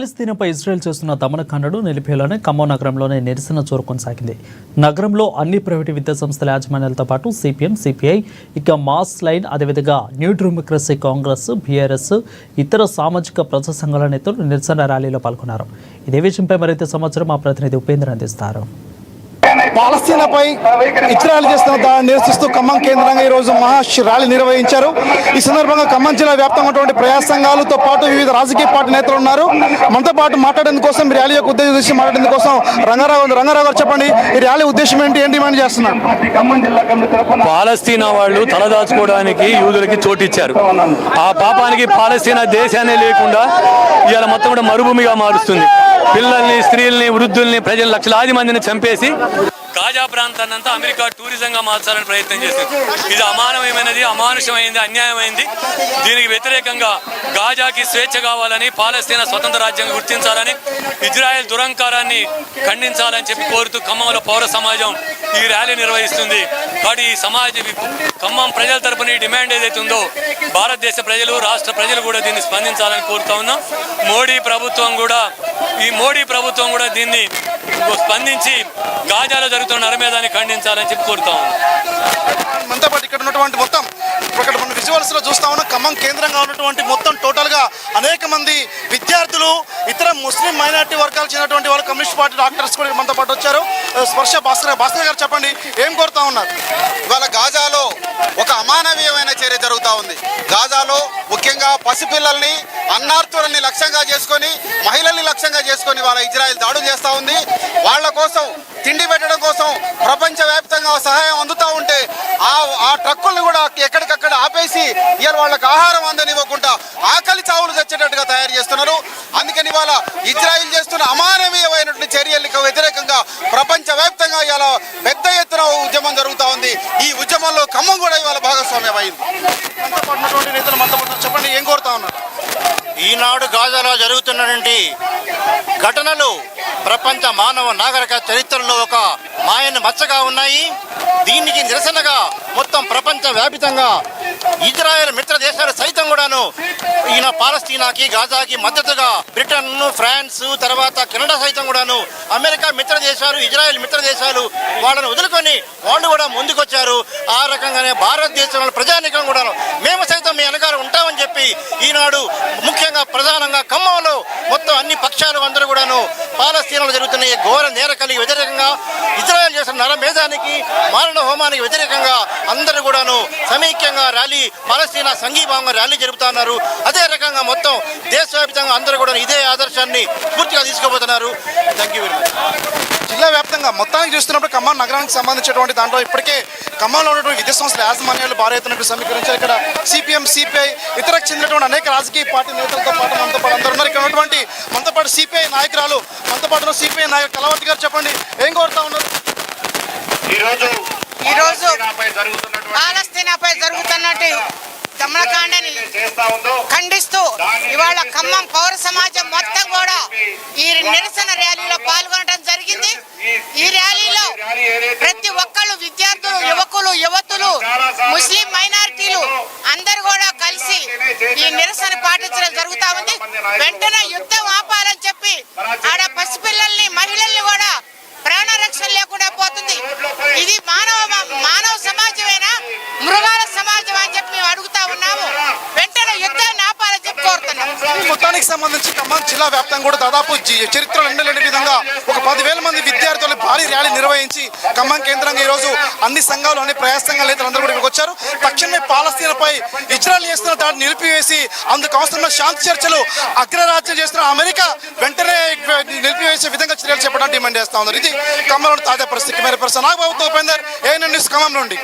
పాలస్తీనాపై Israel చేస్తున్న దమనకాండను నిలిపేయాలని ఖమ్మం నగరంలోనే నిరసన జోరు కొనసాగింది. నగరంలో అన్ని ప్రైవేటు విద్యా సంస్థల యాజమాన్యాలతో పాటు సిపిఎం, సిపిఐ, ఇక మాస్ లైన్, అదేవిధంగా న్యూ డెమోక్రసీ కాంగ్రెస్, బీఆర్ఎస్, ఇతర సామాజిక ప్రజా సంఘాల నేతలు నిరసన ర్యాలీలో పాల్గొన్నారు. ఇదే విషయంపై మరింత సమాచారం మా ప్రతినిధి ఉపేంద్ర అందిస్తారు. పాలస్తీనాపై ఇజ్రాయెల్ చేస్తున్న దాడిని నిరసిస్తూ ఖమ్మం కేంద్రంగా ఈరోజు ర్యాలీ నిర్వహించారు. ఈ సందర్భంగా ఖమ్మం జిల్లా వ్యాప్తంగా ఉన్నటువంటి ప్రజా సంఘాలతో పాటు వివిధ రాజకీయ పార్టీ నేతలు ఉన్నారు. మనతో పాటు మాట్లాడేందుకోసం ఈ ర్యాలీ యొక్క ఉద్దేశం మాట్లాడేందుకోసం రంగారావు గారు చెప్పండి, ఈ ర్యాలీ ఉద్దేశం ఏంటి, ఏం డిమాండ్ చేస్తున్నారు? పాలస్తీనా వాళ్ళు తలదాచుకోవడానికి యూదులకి చోటిచ్చారు. ఆ పాపానికి పాలస్తీనా దేశాన్ని లేకుండా ఇవాళ మొత్తం కూడా మరుభూమిగా మారుస్తుంది. పిల్లల్ని, స్త్రీల్ని, వృద్ధుల్ని, ప్రజలు లక్షలాది మందిని చంపేసి గాజా ప్రాంతాన్ని అంతా అమెరికా టూరిజంగా మార్చాలని ప్రయత్నం చేసింది. ఇది అమానవమైనది, అమానుషమైంది, అన్యాయమైంది. దీనికి వ్యతిరేకంగా గాజాకి స్వేచ్ఛ కావాలని, పాలస్తీనా స్వతంత్ర రాజ్యంగా గుర్తించాలని, ఇజ్రాయెల్ దురంకారాన్ని ఖండించాలని చెప్పి కోరుతూ ఖమ్మంలో పౌర సమాజం ఈ ర్యాలీ నిర్వహిస్తుంది. కాబట్టి ఈ ఖమ్మం ప్రజల తరపున ఈ డిమాండ్ ఏదైతే ఉందో భారతదేశ ప్రజలు, రాష్ట్ర ప్రజలు కూడా దీన్ని స్పందించాలని కోరుతా ఉన్నాం. మోడీ ప్రభుత్వం కూడా దీన్ని స్పందించి గాజాలో జరుగుతున్న నరమేధాన్ని ఖండించాలని చెప్పి కోరుతా ఉన్నాం. మనతో పాటు ఇక్కడ ఉన్నటువంటి మొత్తం ఇక్కడ మన విజువల్స్ లో చూస్తా ఉన్నాం. ఖమ్మం కేంద్రంగా ఉన్నటువంటి మొత్తం టోటల్ గా అనేక మంది విద్యార్థులు, ఇతర ముస్లిం మైనారిటీ వర్గాలకు చెందినటువంటి వాళ్ళు, కమ్యూనిస్ట్ పార్టీ డాక్టర్స్ కూడా మనతో పాటు వచ్చారు. స్పర్శ భాస్కర్ గారు చెప్పండి, ఏం కోరుతా ఉన్నారు? ఇవాళ గాజాలో ఒక అమానవీయమైన చర్య జరుగుతూ ఉంది. గాజాలో ముఖ్యంగా పసిపిల్లల్ని, అన్నార్థులని లక్ష్యంగా చేసుకొని, మహిళల్ని లక్ష్యంగా చేసుకొని వాళ్ళ ఇజ్రాయెల్ దాడులు చేస్తూ ఉంది. వాళ్ళ కోసం తిండి పెట్టడం కోసం ప్రపంచవ్యాప్తంగా సహాయం అందుతూ ఉంటే ఆ ట్రక్కులను కూడా ఎక్కడికక్కడ ఆపేసి ఇవాళ వాళ్ళకి ఆహారం అందనివ్వకుండా ఆకలి చావులు తెచ్చేటట్టుగా తయారు చేస్తున్నారు. అందుకని ఇవాళ ఇజ్రాయిల్ చేస్తున్న అమానవీయమైనటువంటి చర్యలకు వ్యతిరేకంగా ప్రపంచవ్యాప్తంగా ఇవాళ పెద్ద ఎత్తున ఉద్యమం జరుగుతూ ఉంది. ఈ ఉద్యమంలో ఖమ్మం కూడా ఇవాళ భాగస్వామ్యం అయింది. చెప్పండి, ఏం కోరుతా ఉన్నారు? ఈనాడు గాజాలో జరుగుతున్నటువంటి ఘటనలు ప్రపంచ మానవ నాగరిక చరిత్రలో ఒక మాయను మచ్చగా ఉన్నాయి. దీనికి నిరసనగా మొత్తం ప్రపంచ వ్యాపితంగా ఇజ్రాయెల్ మిత్ర దేశాలు సైతం కూడాను ఈయన పాలస్తీనాకి, గాజాకి మద్దతుగా బ్రిటన్, ఫ్రాన్స్, తర్వాత కెనడా సైతం కూడాను, అమెరికా మిత్ర దేశాలు, ఇజ్రాయెల్ మిత్ర దేశాలు వాళ్ళను వదులుకొని వాళ్ళు కూడా ముందుకొచ్చారు. ఆ రకంగానే భారతదేశంలో ప్రజానికం కూడాను మేము సైతం మీ వెనకాల ఉంటామని చెప్పి ఈనాడు ముఖ్యంగా ప్రధానంగా ఖమ్మంలో మొత్తం అన్ని పక్షాలు అందరూ కూడాను పాలస్తీనాలో జరుగుతున్న ఈ ఘోర నేరకలికి వ్యతిరేకంగా, ఇజ్రాయెల్ చేసిన నరమేధానికి, మారణ హోమానికి వ్యతిరేకంగా అందరూ కూడాను సమైక్యంగా ర్యాలీ, పాలస్తీనా సంఘీభావంగా ర్యాలీ జరుపుతున్నారు. అదే రకంగా మొత్తం దేశవ్యాప్తంగా అందరూ కూడా ఇదే ఆదర్శాన్ని పూర్తిగా తీసుకోబోతున్నారు. Thank you very much. జిల్లా వ్యాప్తంగా మొత్తానికి చూస్తున్నప్పుడు ఖమ్మం నగరానికి సంబంధించినటువంటి దాంట్లో ఇప్పటికే ఖమ్మంలో ఉన్నటువంటి విద్యా సంస్థల యాజమాన్యాలు భారీ ఎత్తున సమీకరించారు. ఇక్కడ సిపిఎం, సిపిఐ, ఇతరకు చెందినటువంటి అనేక రాజకీయ పార్టీ నేతలతో పాటు మనతో పాటు అందరూ ఉన్నారు. ఇక్కడ ఉన్నటువంటి మనతో పాటు సిపిఐ నాయకురాలు, మనతో పాటు సిపిఐ నాయకులు కలవతి గారు, చెప్పండి, ఏం కోరుతా ఉన్నారు? ఈరోజు పాలస్తీనాపై జరుగుతున్నట్టు దమనకాండని ఖండిస్తూ ఇవాళ ఖమ్మం పౌర సమాజం మొత్తం కూడా ఈ నిరసన ర్యాలీలో పాల్గొనడం జరిగింది. ఈ ర్యాలీలో ప్రతి ఒక్కళ్ళు, విద్యార్థులు, యువకులు, యువతులు, ముస్లిం మైనారిటీలు అందరూ కూడా కలిసి ఈ నిరసన పాటించడం జరుగుతూ ఉంది. వెంటనే యుద్ధం ఆపాలని చెప్పి ఆడ పసిపిల్లల్ని, మహిళల్ని కూడా ప్రాణరక్షణ లేకుండా పోతుంది. ఇది మానవ సమాజమేనా, మృగాల సమాజం అని చెప్పి మేము అడుగుతా ఉన్నాము. వెంటనే యుద్ధాన్ని ఆపాలని చెప్పి కోరుతున్నాం. మొత్తానికి సంబంధించి ఖమ్మం జిల్లా వ్యాప్తంగా కూడా దాదాపు చరిత్రలో ఎన్నలేని విధంగా ఒక 10,000 మంది విద్యార్థులు భారీ ర్యాలీ నిర్వహించి ఖమ్మం కేంద్రంగా ఈరోజు అన్ని సంఘాలు, అన్ని ప్రజా సంఘాల నేతలు అందరూ కూడా ఇక్కడికి వచ్చారు. తక్షణమే పాలస్తీనాపై ఇజ్రాయెల్ చేస్తున్న దాడిని నిలిపివేసి అందుకు అవసరమైన శాంతి చర్చలు అగ్రరాజ్యం చేస్తున్న అమెరికా వెంటనే నిలిపివేసే విధంగా చర్యలు చేపట్టాలని డిమాండ్ చేస్తా ఉన్నారు. ఇది ఖమ్మంలోని తాజా పరిస్థితి. మేర పర్సన్ నాగబాబుతో ఉపేందర్, ANN న్యూస్ ఖమ్మం నుండి.